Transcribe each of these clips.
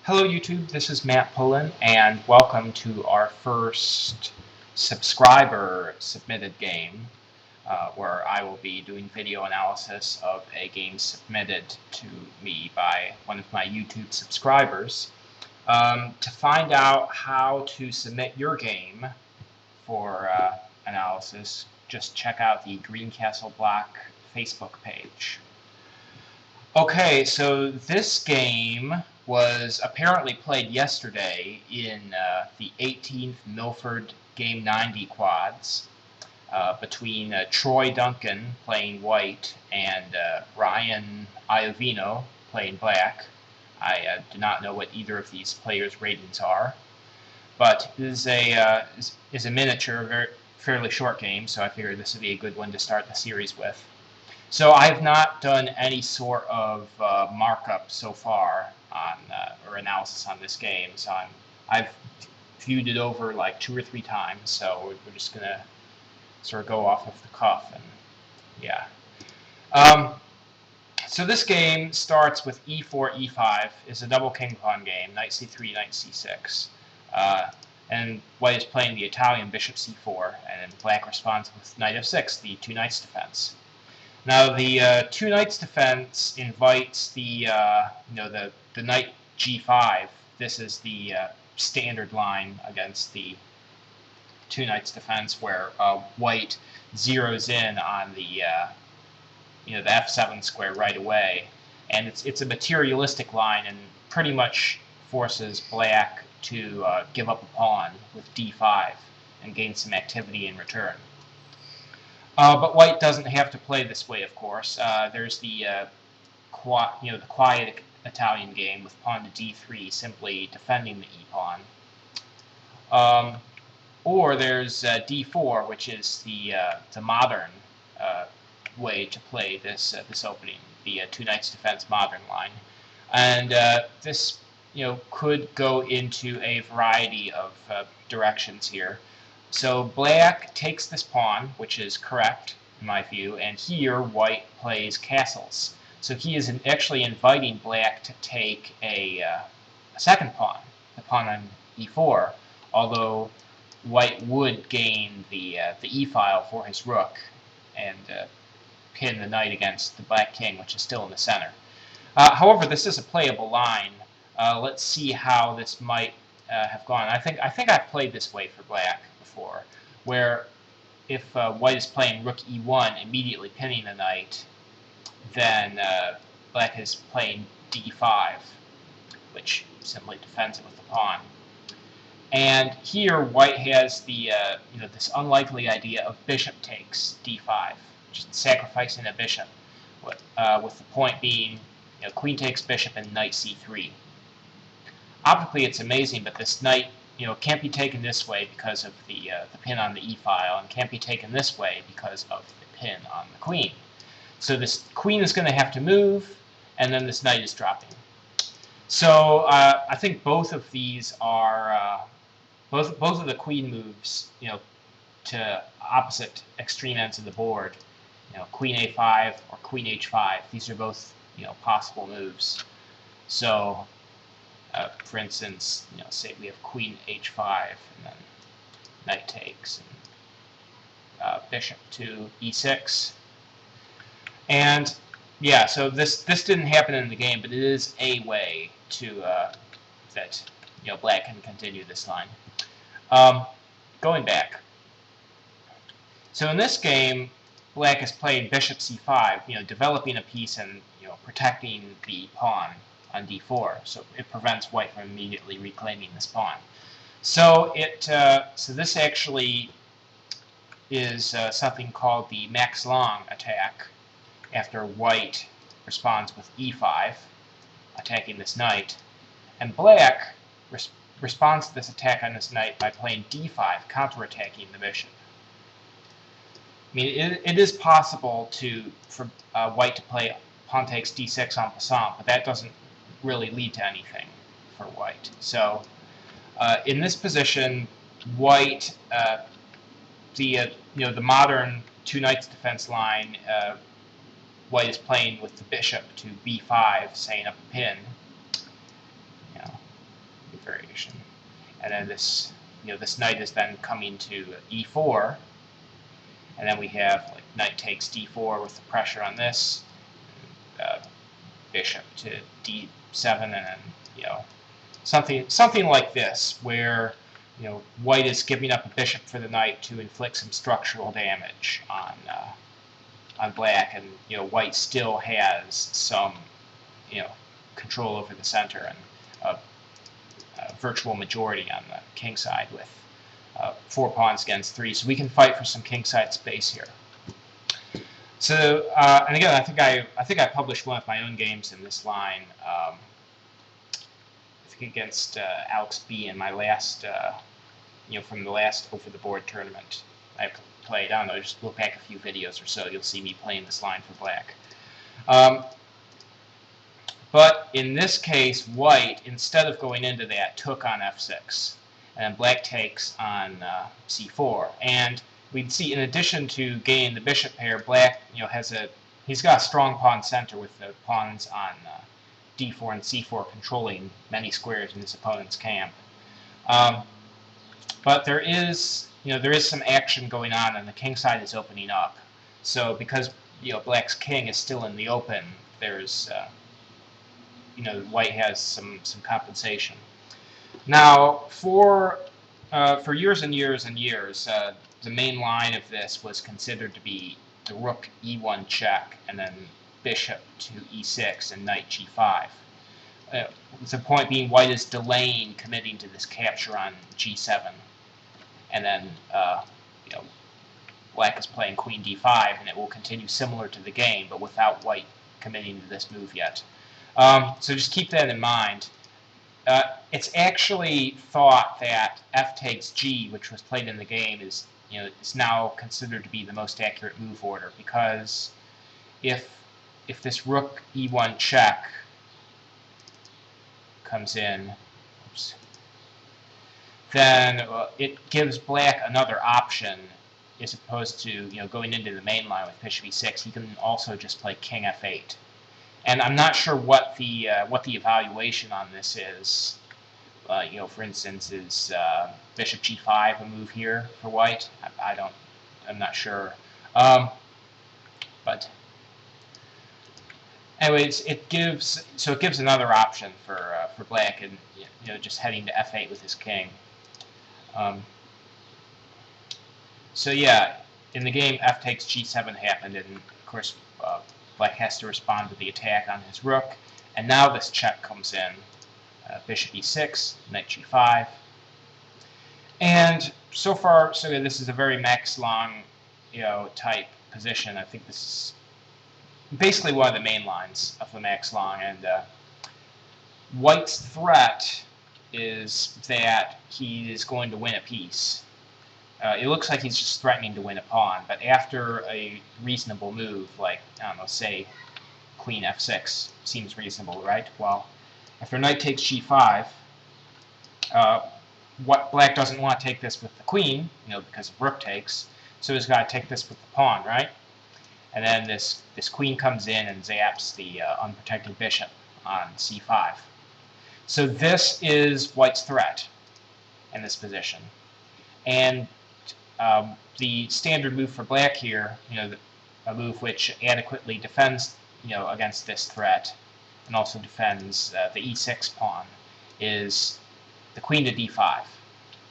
Hello YouTube, this is Matt Pullen, and welcome to our first subscriber submitted game, where I will be doing video analysis of a game submitted to me by one of my YouTube subscribers. To find out how to submit your game for analysis, just check out the Greencastle Block Facebook page. Okay, so this game was apparently played yesterday in the 18th Milford Game 90 quads between Troy Duncan playing white and Ryan Iovino playing black. I do not know what either of these players' ratings are, but it is a miniature, fairly short game, so I figured this would be a good one to start the series with. So I've not done any sort of markup so far on or analysis on this game. So I've viewed it over like 2 or 3 times. So we're just gonna sort of go off of the cuff and yeah. So this game starts with e4, e5. It's a double king pawn game, knight c3, knight c6. And white is playing the Italian bishop c4, and black responds with knight f6, the two knights defense. Now the two knights defense invites the the knight g5. This is the standard line against the two knights defense, where white zeroes in on the the f7 square right away, and it's a materialistic line and pretty much forces black to give up a pawn with d5 and gain some activity in return. But white doesn't have to play this way, of course. There's the the quiet Italian game with pawn to d3, simply defending the e-pawn. Or there's d4, which is the modern way to play this opening, the two knights defense modern line, and this could go into a variety of directions here. So black takes this pawn, which is correct in my view, and here white plays castles. So he is actually inviting black to take a second pawn, the pawn on e4, although white would gain the e-file for his rook and pin the knight against the black king, which is still in the center. However, this is a playable line. Let's see how this might have gone. I think I've played this way for black before, where if white is playing rook e1, immediately pinning the knight, then black is playing d5, which simply defends it with the pawn. And here white has the this unlikely idea of bishop takes d5, which is sacrificing a bishop, with the point being queen takes bishop and knight c3. Optically, it's amazing, but this knight, can't be taken this way because of the pin on the e-file, and can't be taken this way because of the pin on the queen. So this queen is going to have to move, and then this knight is dropping. So I think both of these are both of the queen moves, to opposite extreme ends of the board. Queen a5 or queen h5. These are both possible moves. So. For instance, say we have queen h5 and then knight takes and bishop to e6, and yeah, so this didn't happen in the game, but it is a way to that black can continue this line. Going back, so in this game, black is playing bishop c5, developing a piece and protecting the pawn on d4, so it prevents white from immediately reclaiming this pawn. So so this actually is something called the Max Lange attack, after white responds with e5, attacking this knight, and black responds to this attack on this knight by playing d5, counterattacking the bishop. I mean, it is possible for white to play pawn takes d6 en passant, but that doesn't really lead to anything for white. So in this position, white, the modern two knights defense line, white is playing with the bishop to b5, setting up a pin. variation. And then this, this knight is then coming to e4, and then we have like knight takes d4 with the pressure on this, bishop to d7, and then something like this, where white is giving up a bishop for the knight to inflict some structural damage on black, and white still has some control over the center and a virtual majority on the king side with 4 pawns against 3, so we can fight for some kingside space here. So, and again, I think I published one of my own games in this line. I think against Alex B in my last, from the last over the board tournament I played. I don't know, just look back a few videos or so, you'll see me playing this line for black. But in this case, white, instead of going into that, took on f6, and then black takes on c4. And we'd see, in addition to gaining the bishop pair, black, he's got a strong pawn center with the pawns on d4 and c4 controlling many squares in his opponent's camp. But there is some action going on, and the king side is opening up. So because black's king is still in the open, there's white has some compensation. Now, for years and years and years, the main line of this was considered to be the rook e1 check, and then bishop to e6 and knight g5. The point being, white is delaying committing to this capture on g7, and then black is playing queen d5, and it will continue similar to the game, but without white committing to this move yet. So just keep that in mind. It's actually thought that f takes g, which was played in the game, is now considered to be the most accurate move order, because if this rook e1 check comes in, oops, then it gives black another option, as opposed to going into the main line with bishop e6. He can also just play king f8. And I'm not sure what the evaluation on this is. For instance, is bishop g5 a move here for white? I'm not sure. But anyways, it gives another option for black, and just heading to f8 with his king. So yeah, in the game, f takes g7 happened, and of course black has to respond with the attack on his rook, and now this check comes in. Bishop e6, knight g5, and so far so good. This is a very Max Lange type position. I think this is basically one of the main lines of the Max Lange, and white's threat is that he is going to win a piece. It looks like he's just threatening to win a pawn, but after a reasonable move, like, I don't know, say queen f6 seems reasonable, right? Well, after knight takes g5, what black doesn't want to take this with the queen, because of rook takes, so he's got to take this with the pawn, right? And then this queen comes in and zaps the unprotected bishop on c5. So this is white's threat in this position. And the standard move for black here, a move which adequately defends, against this threat, and also defends the e6 pawn, is the queen to d5.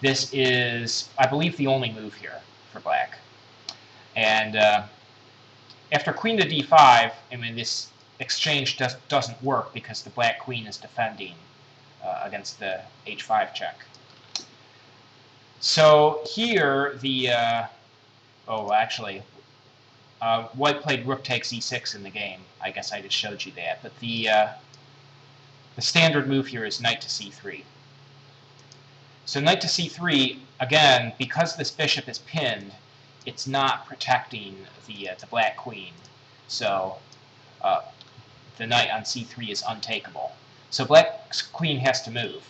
This is, I believe, the only move here for black. And after queen to d5, this exchange doesn't work because the black queen is defending against the h5 check. So here, white played rook takes e6 in the game. I guess I just showed you that. But the standard move here is knight to c3. So knight to c3, again, because this bishop is pinned, it's not protecting the black queen. So the knight on c3 is untakeable. So black's queen has to move.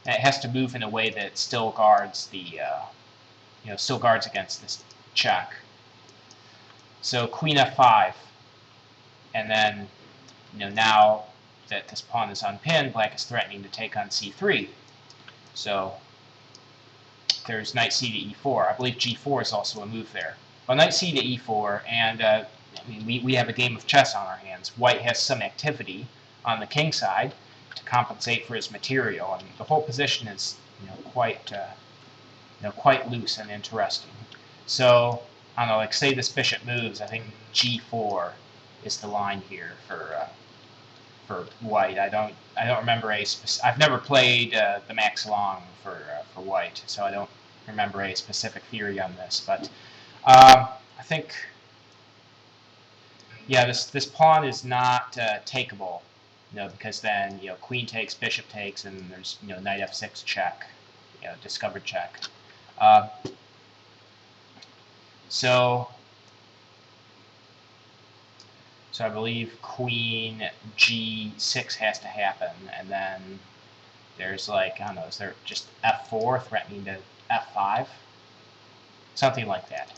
And it has to move in a way that still guards still guards against this check. So queen f5, and then now that this pawn is unpinned, black is threatening to take on c3. So there's knight c to e4. I believe g4 is also a move there. Well, knight c to e4, and I mean, we have a game of chess on our hands. White has some activity on the king side to compensate for his material, and the whole position is quite loose and interesting. So I don't know, like say this bishop moves, I think g4 is the line here for white. I don't remember I've never played the Max Long for white, so I don't remember a specific theory on this. But I think, yeah, this pawn is not takeable, because then queen takes, bishop takes, and there's knight f6 check, discovered check. Uh, so I believe queen g6 has to happen, and then there's like, I don't know, is there just f4 threatening to f5? Something like that.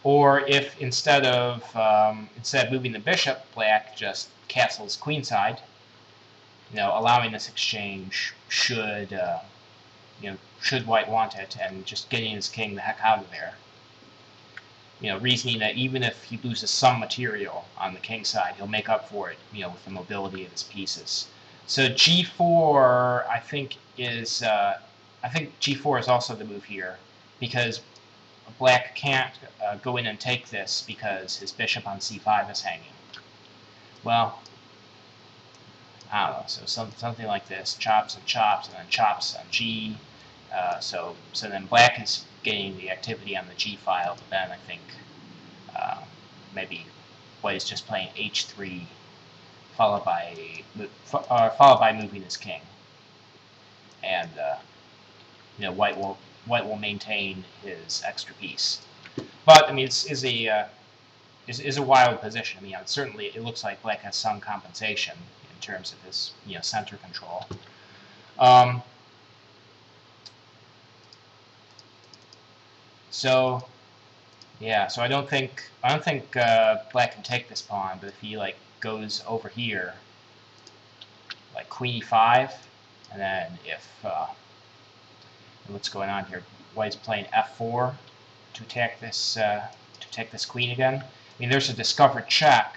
Or if instead of moving the bishop, black just castles queenside, allowing this exchange should should white want it, and just getting his king the heck out of there. Reasoning that even if he loses some material on the king side, he'll make up for it, with the mobility of his pieces. So g4, I think g4 is also the move here, because black can't go in and take this because his bishop on c5 is hanging. Well, I don't know. So something like this: chops and chops, and then chops on g. So then black is getting the activity on the g file, but then I think maybe white is just playing h3, followed by moving his king, and white will maintain his extra piece. But I mean, is a wild position. I mean, certainly it looks like black has some compensation in terms of his center control. So yeah, so I don't think black can take this pawn, but if he like goes over here, like queen e5, and then if what's going on here? White's playing f4 to attack this queen again. I mean, there's a discovered check,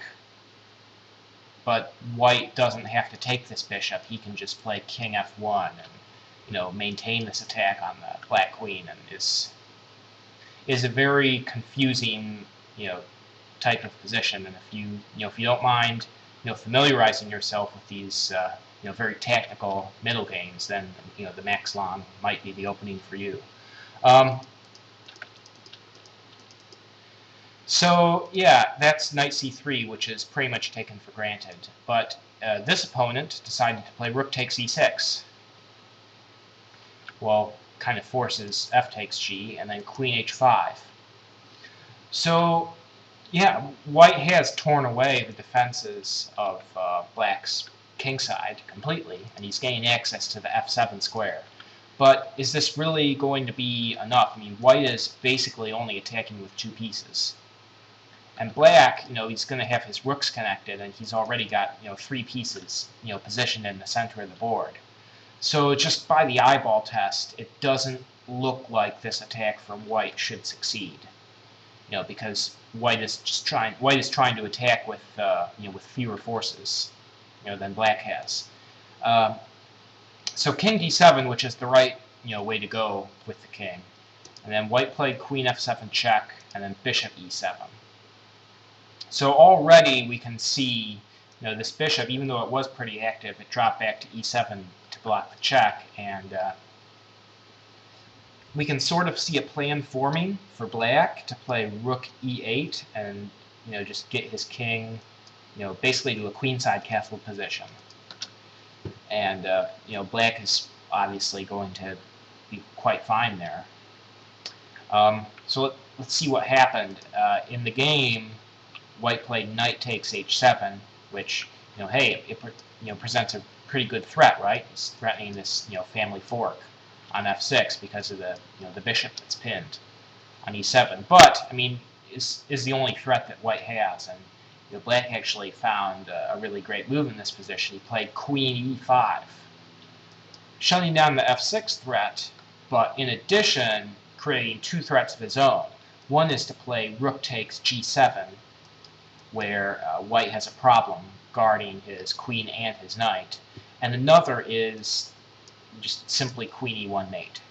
but white doesn't have to take this bishop. He can just play king f1 and maintain this attack on the black queen, and is a very confusing type of position. And if you don't mind familiarizing yourself with these very tactical middle games, then the Max Long might be the opening for you. So yeah, that's knight c3, which is pretty much taken for granted. But this opponent decided to play rook takes e6. Well, kind of forces f takes g, and then queen h5. So yeah, white has torn away the defenses of black's kingside completely, and he's gaining access to the f7 square. But is this really going to be enough? I mean, white is basically only attacking with two pieces. And black, he's going to have his rooks connected, and he's already got, three pieces, positioned in the center of the board. So just by the eyeball test, it doesn't look like this attack from white should succeed. Because white is trying to attack with with fewer forces, than black has. So king d7, which is the right way to go with the king, and then white played queen f7 check, and then bishop e7. So already we can see, this bishop, even though it was pretty active, it dropped back to e7 to block the check, and we can sort of see a plan forming for black to play rook e8 and just get his king basically to a queenside castle position. And black is obviously going to be quite fine there. So let's see what happened. In the game, white played knight takes h7, which hey, it presents a pretty good threat, right? It's threatening this family fork on f6 because of the the bishop that's pinned on e7. But I mean, is the only threat that white has, and black actually found a really great move in this position. He played queen e5, shutting down the f6 threat, but in addition creating two threats of his own. One is to play rook takes g7, where white has a problem guarding his queen and his knight, and another is just simply queen e1 mate.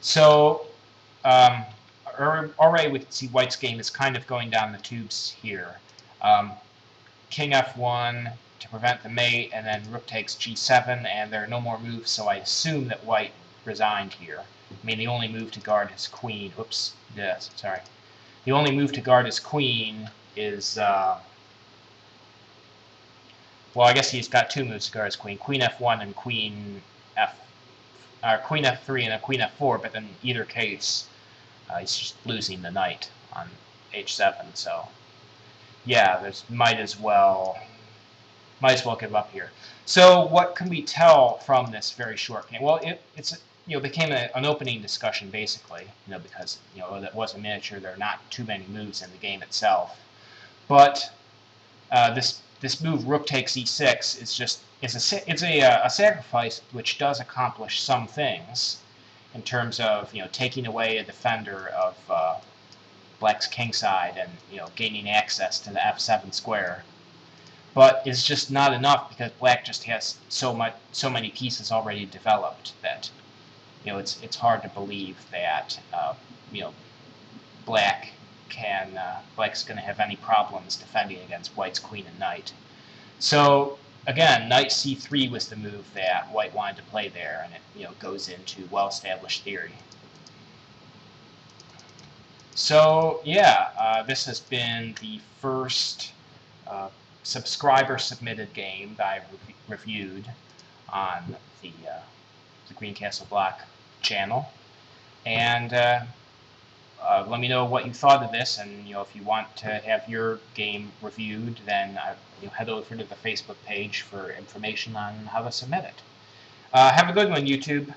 So already we can see white's game is kind of going down the tubes here. King f1 to prevent the mate, and then rook takes g7, and there are no more moves, so I assume that white resigned here. I mean, the only move to guard his queen, oops, yes, sorry. The only move to guard his queen is, well, I guess he's got two moves to guard his queen, queen f1 and queen f3 and a queen f4, but in either case, he's just losing the knight on h7, so yeah, there's might as well give up here. So what can we tell from this very short game? Well, it's became an opening discussion basically, because that was a miniature. There are not too many moves in the game itself, but this move rook takes e6 is just it's a sacrifice which does accomplish some things in terms of taking away a defender of black's kingside and gaining access to the f7 square. But it's just not enough because black just has so many pieces already developed that it's hard to believe that black's going to have any problems defending against white's queen and knight. So again, knight c3 was the move that white wanted to play there, and it goes into well-established theory. So yeah, this has been the first subscriber-submitted game that I reviewed on the Greencastle Block channel, and let me know what you thought of this. And if you want to have your game reviewed, then head over to the Facebook page for information on how to submit it. Have a good one, YouTube.